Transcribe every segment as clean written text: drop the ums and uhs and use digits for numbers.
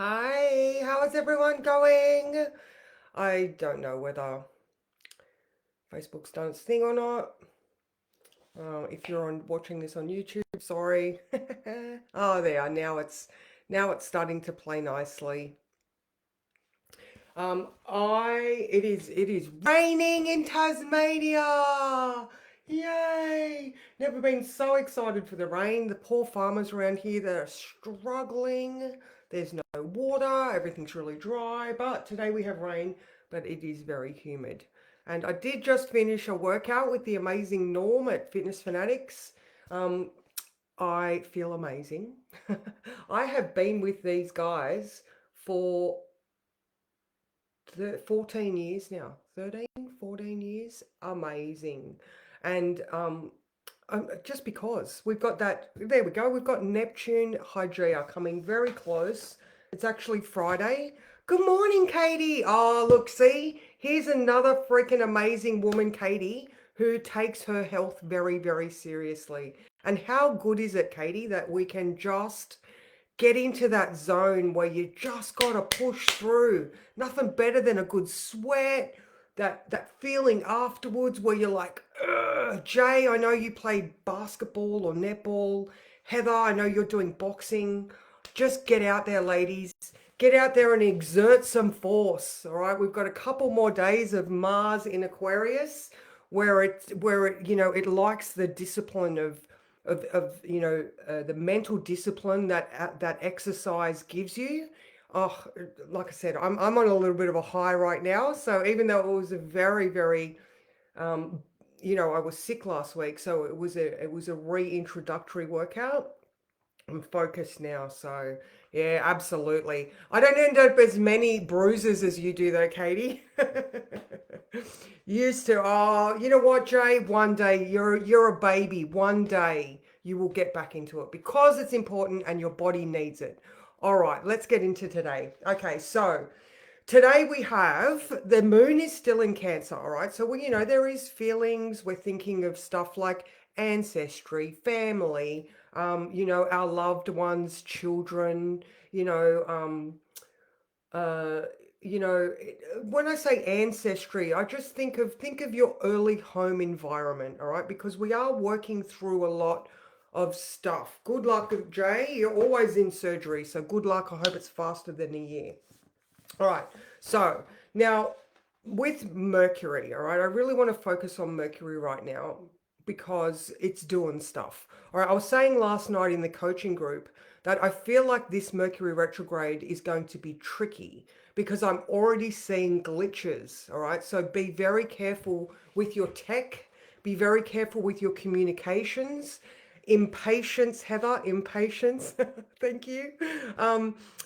Hi, how is everyone going? I don't know whether Facebook's done its thing or not. If you're watching this on YouTube, sorry. Oh, there. Now it's starting to play nicely. It is raining in Tasmania. Yay! Never been so excited for the rain. The poor farmers around here that are struggling. There's no water, everything's really dry, but today we have rain, but it is very humid. And I did just finish a workout with the amazing Norm at Fitness Fanatics. Um, I feel amazing. I have been with these guys for 14 years now, 13, 14 years. Amazing. And just because we've got that, there we go, we've got Neptune Hygieia coming very close. It's actually Friday. Good morning, Katie. Oh, look, see, here's another freaking amazing woman, Katie, who takes her health very, very seriously. And how good is it, Katie, that we can just get into that zone where you just got to push through. Nothing better than a good sweat, that feeling afterwards where you're like, ugh. Jay, I know you played basketball or netball. Heather, I know you're doing boxing. Just get out there, ladies. Get out there and exert some force. All right, we've got a couple more days of Mars in Aquarius, where it likes the discipline of the mental discipline that exercise gives you. Oh, like I said, I'm on a little bit of a high right now. So even though it was a very, very um, I was sick last week, so it was a reintroductory workout. I'm focused now, so yeah, absolutely. I don't end up as many bruises as you do, though, Katie. Used to. Oh, you know what, Jay? One day you're a baby. One day you will get back into it because it's important and your body needs it. All right, let's get into today. Okay, so today we have the moon is still in Cancer, all right? So there is feelings. We're thinking of stuff like ancestry, family, our loved ones, children, you know, uh, when I say ancestry, I just think of your early home environment, all right? Because we are working through a lot of stuff. Good luck, Jay. You're always in surgery, so good luck. I hope it's faster than a year. All right. So now with Mercury, all right, I really want to focus on Mercury right now because it's doing stuff. All right. I was saying last night in the coaching group that I feel like this Mercury retrograde is going to be tricky because I'm already seeing glitches. All right. So be very careful with your tech, be very careful with your communications. Impatience, Heather, impatience. Thank you.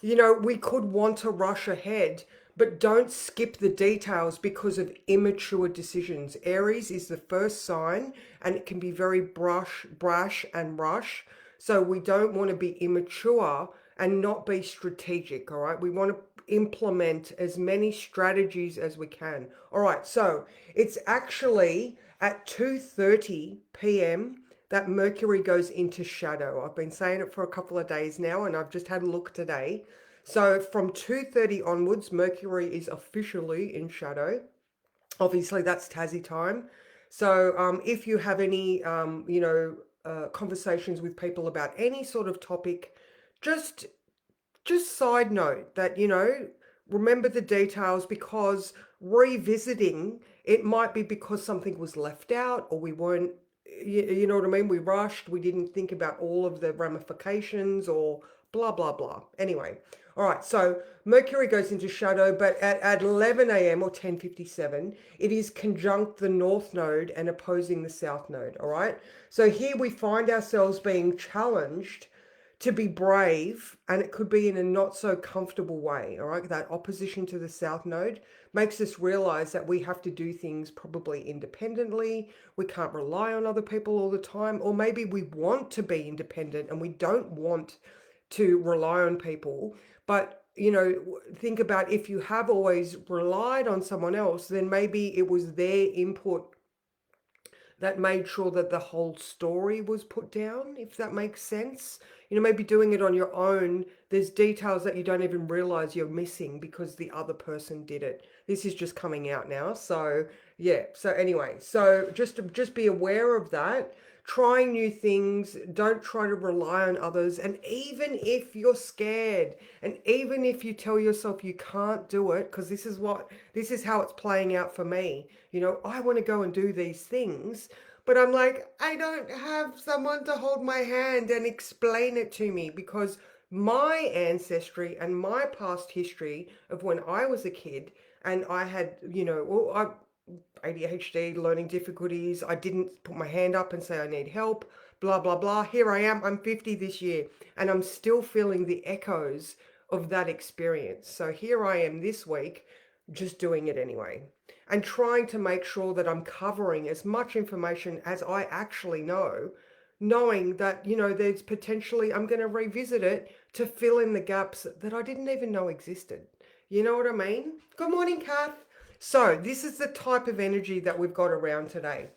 We could want to rush ahead, but don't skip the details because of immature decisions. Aries is the first sign and it can be very brash and rush. So we don't want to be immature and not be strategic, all right? We want to implement as many strategies as we can. All right, so it's actually at 2:30 p.m. that Mercury goes into shadow. I've been saying it for a couple of days now and I've just had a look today. So from 2:30 onwards, Mercury is officially in shadow. Obviously, that's Tassie time. So if you have any, conversations with people about any sort of topic, just just side note that, remember the details because revisiting it might be because something was left out or we weren't, you know what I mean? We rushed, we didn't think about all of the ramifications or blah, blah, blah. Anyway, all right, so Mercury goes into shadow, but at 11 a.m. or 10:57, it is conjunct the North Node and opposing the South Node, all right? So here we find ourselves being challenged to be brave, and it could be in a not so comfortable way. All right, that opposition to the South Node makes us realize that we have to do things probably independently. We can't rely on other people all the time, or maybe we want to be independent and we don't want to rely on people. But think about if you have always relied on someone else, then maybe it was their input that made sure that the whole story was put down, if that makes sense. You know, maybe doing it on your own, there's details that you don't even realize you're missing because the other person did it. This is just coming out now. So, yeah. So anyway, so just be aware of that. Trying new things, don't try to rely on others. And even if you're scared, and even if you tell yourself you can't do it, because this is how it's playing out for me. You know, I want to go and do these things, but I'm like, I don't have someone to hold my hand and explain it to me, because my ancestry and my past history of when I was a kid and I had, you know, well, ADHD, learning difficulties. I didn't put my hand up and say I need help, blah, blah, blah. Here I am, I'm 50 this year, and I'm still feeling the echoes of that experience. So here I am this week, just doing it anyway, and trying to make sure that I'm covering as much information as I actually know, knowing that, you know, there's potentially, I'm going to revisit it to fill in the gaps that I didn't even know existed. You know what I mean? Good morning, Kath. So this is the type of energy that we've got around today.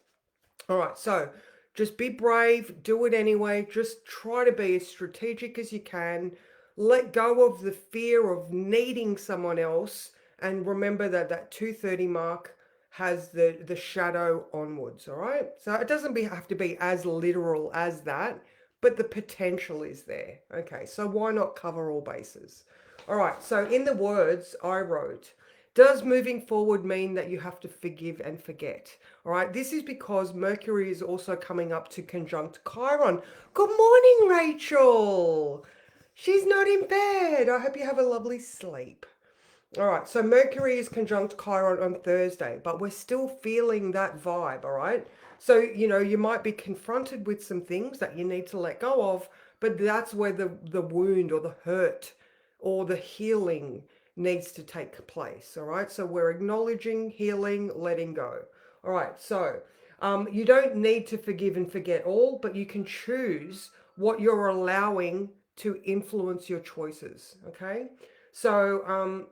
All right, so just be brave, do it anyway. Just try to be as strategic as you can. Let go of the fear of needing someone else, and remember that that 2:30 mark has the shadow onwards. All right, so it doesn't have to be as literal as that, but the potential is there. Okay, so why not cover all bases? All right, so in the words I wrote, does moving forward mean that you have to forgive and forget? All right, this is because Mercury is also coming up to conjunct Chiron. Good morning, Rachel. She's not in bed. I hope you have a lovely sleep. All right, so Mercury is conjunct Chiron on Thursday, but we're still feeling that vibe, all right? So, you know, you might be confronted with some things that you need to let go of, but that's where the wound or the hurt or the healing needs to take place, all right? So we're acknowledging, healing, letting go. All right, so you don't need to forgive and forget all, but you can choose what you're allowing to influence your choices, okay? So,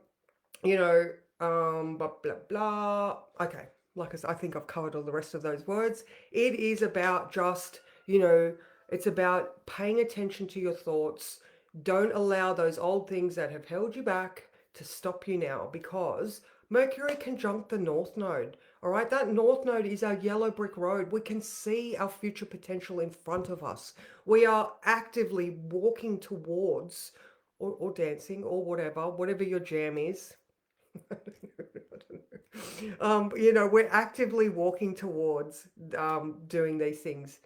you know, blah, blah, blah. Okay, like I said, I think I've covered all the rest of those words. It is about just, you know, it's about paying attention to your thoughts. Don't allow those old things that have held you back to stop you now, because Mercury conjunct the North Node. All right, that North Node is our yellow brick road. We can see our future potential in front of us. We are actively walking towards, or dancing, or whatever your jam is. You know, we're actively walking towards doing these things.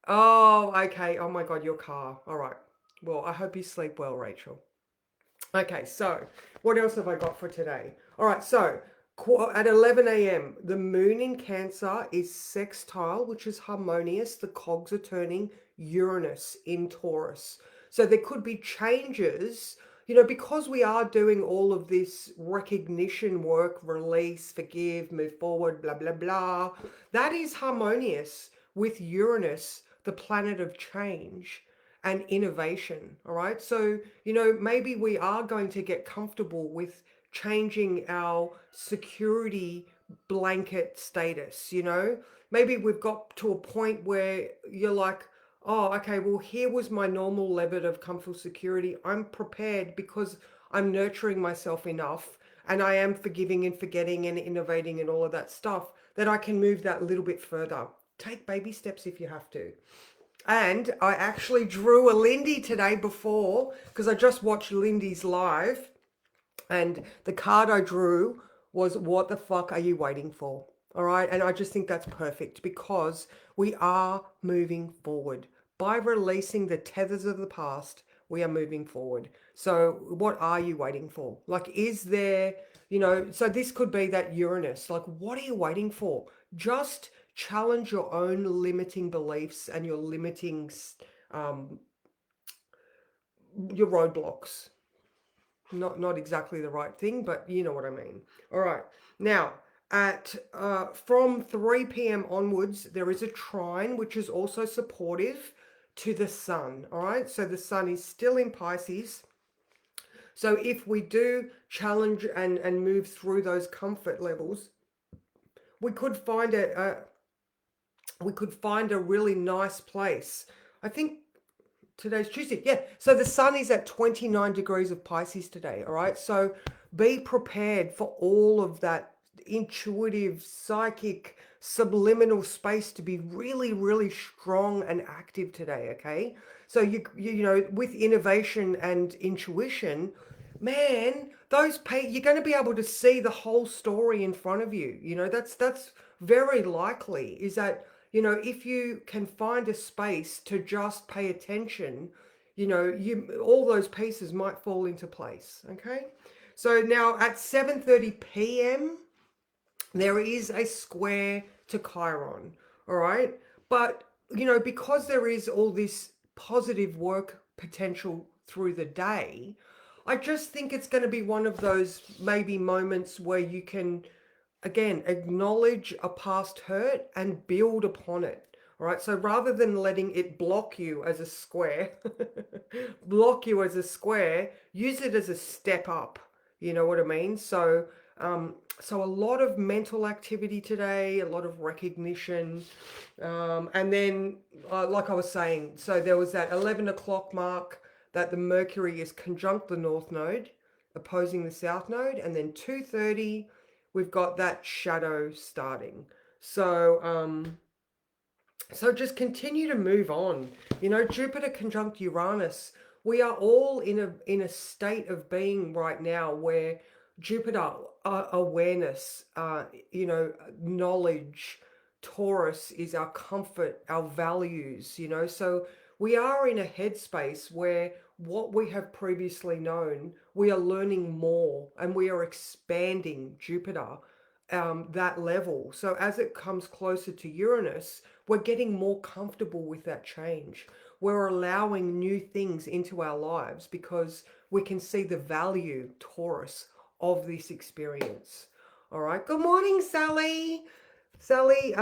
Oh, okay. Oh my God, your car. All right. Well, I hope you sleep well, Rachel. Okay, so what else have I got for today? All right, so at 11 a.m., the moon in Cancer is sextile, which is harmonious. The cogs are turning Uranus in Taurus. So there could be changes, you know, because we are doing all of this recognition work, release, forgive, move forward, blah, blah, blah. That is harmonious with Uranus, the planet of change and innovation. All right. So, you know, maybe we are going to get comfortable with changing our security blanket status. You know, maybe we've got to a point where you're like, oh, okay, well, here was my normal level of comfort security. I'm prepared because I'm nurturing myself enough, and I am forgiving and forgetting and innovating and all of that stuff, that I can move that a little bit further. Take baby steps if you have to. And I actually drew a Lindy today before, because I just watched Lindy's live, and the card I drew was, what the fuck are you waiting for? All right. And I just think that's perfect, because we are moving forward. By releasing the tethers of the past, we are moving forward. So what are you waiting for? Like, is there, you know, so this could be that Uranus. Like, what are you waiting for? Just challenge your own limiting beliefs and your limiting, um, your roadblocks. Not exactly the right thing, but you know what I mean. All right. Now, at from 3 p.m. onwards, there is a trine which is also supportive to the sun. All right. So the sun is still in Pisces. So if we do challenge and move through those comfort levels, we could find we could find a really nice place. I think today's Tuesday. Yeah. So the sun is at 29 degrees of Pisces today. All right. So be prepared for all of that intuitive, psychic, subliminal space to be really, really strong and active today. Okay. So you know, with innovation and intuition, man, you're going to be able to see the whole story in front of you. You know, that's very likely is that, you know, if you can find a space to just pay attention, you know, you all those pieces might fall into place. Okay. So now at 7:30 p.m. there is a square to Chiron. All right. But, you know, because there is all this positive work potential through the day, I just think it's going to be one of those maybe moments where you can, again, acknowledge a past hurt and build upon it. All right. So rather than letting it block you as a square, use it as a step up. You know what I mean? So a lot of mental activity today, a lot of recognition. And then, like I was saying, so there was that 11 o'clock mark that the Mercury is conjunct the North Node, opposing the South Node. And then 2:30, we've got that shadow starting. So just continue to move on. You know, Jupiter conjunct Uranus. We are all in a state of being right now where Jupiter awareness, you know, knowledge, Taurus is our comfort, our values. You know, so we are in a headspace where what we have previously known, we are learning more and we are expanding Jupiter that level. So as it comes closer to Uranus, we're getting more comfortable with that change. We're allowing new things into our lives because we can see the value, Taurus, of this experience. All right. Good morning, Sally. Sally,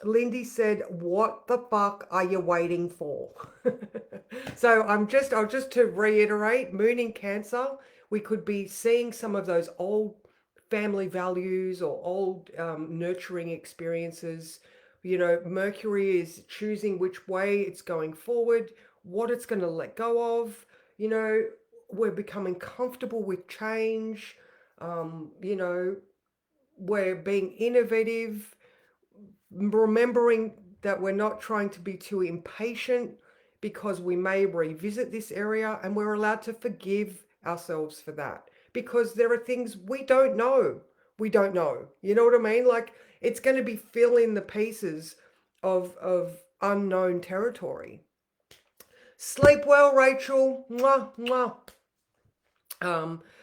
Lindy said, "What the fuck are you waiting for?" So I'll just to reiterate, Moon in Cancer, we could be seeing some of those old family values or old nurturing experiences. You know, Mercury is choosing which way it's going forward, what it's going to let go of. You know, we're becoming comfortable with change. You know, we're being innovative, remembering that we're not trying to be too impatient because we may revisit this area, and we're allowed to forgive ourselves for that because there are things we don't know. We don't know. You know what I mean? Like it's going to be fill in the pieces of unknown territory. Sleep well, Rachel. Mwah, mwah.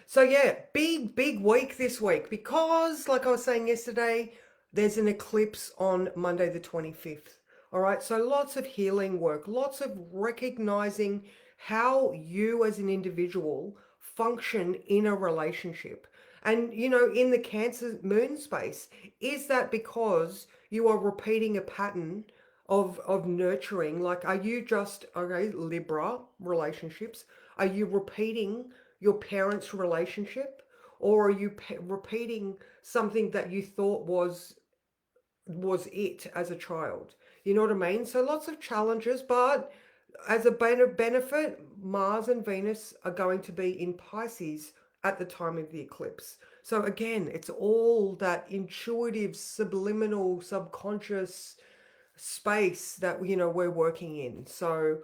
So yeah, big week this week because, like I was saying yesterday, there's an eclipse on Monday the 25th. All right, so lots of healing work, lots of recognizing how you as an individual function in a relationship. And you know, in the Cancer moon space, is that because you are repeating a pattern of nurturing? Like, are you just, okay, Libra relationships? Are you repeating your parents' relationship, or are you repeating something that you thought was it as a child? You know what I mean? So lots of challenges, but as a benefit, Mars and Venus are going to be in Pisces at the time of the eclipse. So again, it's all that intuitive, subliminal, subconscious space that, you know, we're working in. So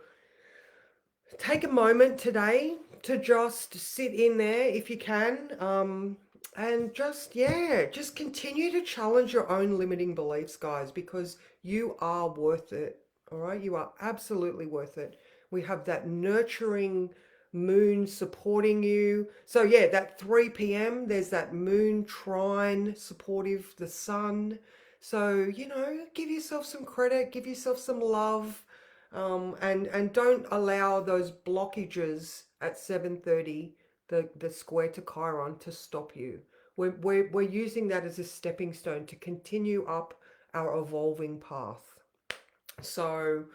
take a moment today to just sit in there if you can, and just, yeah, just continue to challenge your own limiting beliefs, guys, because you are worth it. All right, you are absolutely worth it. We have that nurturing moon supporting you. So yeah, that 3 p.m. there's that moon trine supportive the sun. So, you know, give yourself some credit, give yourself some love, and don't allow those blockages at 7:30, the square to Chiron, to stop you. We're using that as a stepping stone to continue up our evolving path. So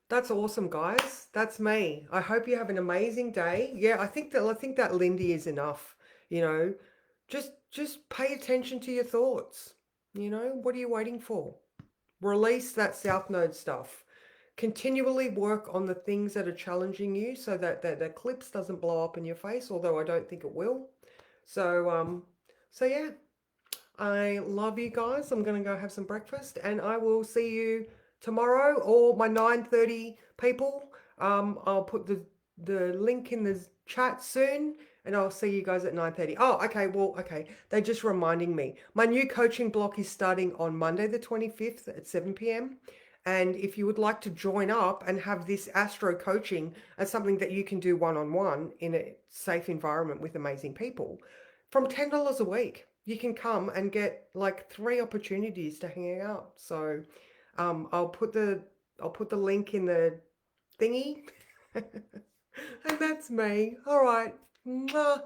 that's awesome, guys. That's me. I hope you have an amazing day. Yeah, I think that Lindy is enough. You know, just pay attention to your thoughts. You know, what are you waiting for? Release that South Node stuff. Continually work on the things that are challenging you so that the eclipse doesn't blow up in your face, although I don't think it will. So yeah, I love you guys. I'm going to go have some breakfast and I will see you tomorrow, or my 9:30 people. I'll put the link in the chat soon and I'll see you guys at 9:30. Oh, okay. Well, okay. They're just reminding me. My new coaching block is starting on Monday the 25th at 7 p.m. And if you would like to join up and have this astro coaching as something that you can do one-on-one in a safe environment with amazing people, from $10 a week, you can come and get like 3 opportunities to hang out. So I'll put the link in the thingy. And that's me. All right. Mwah.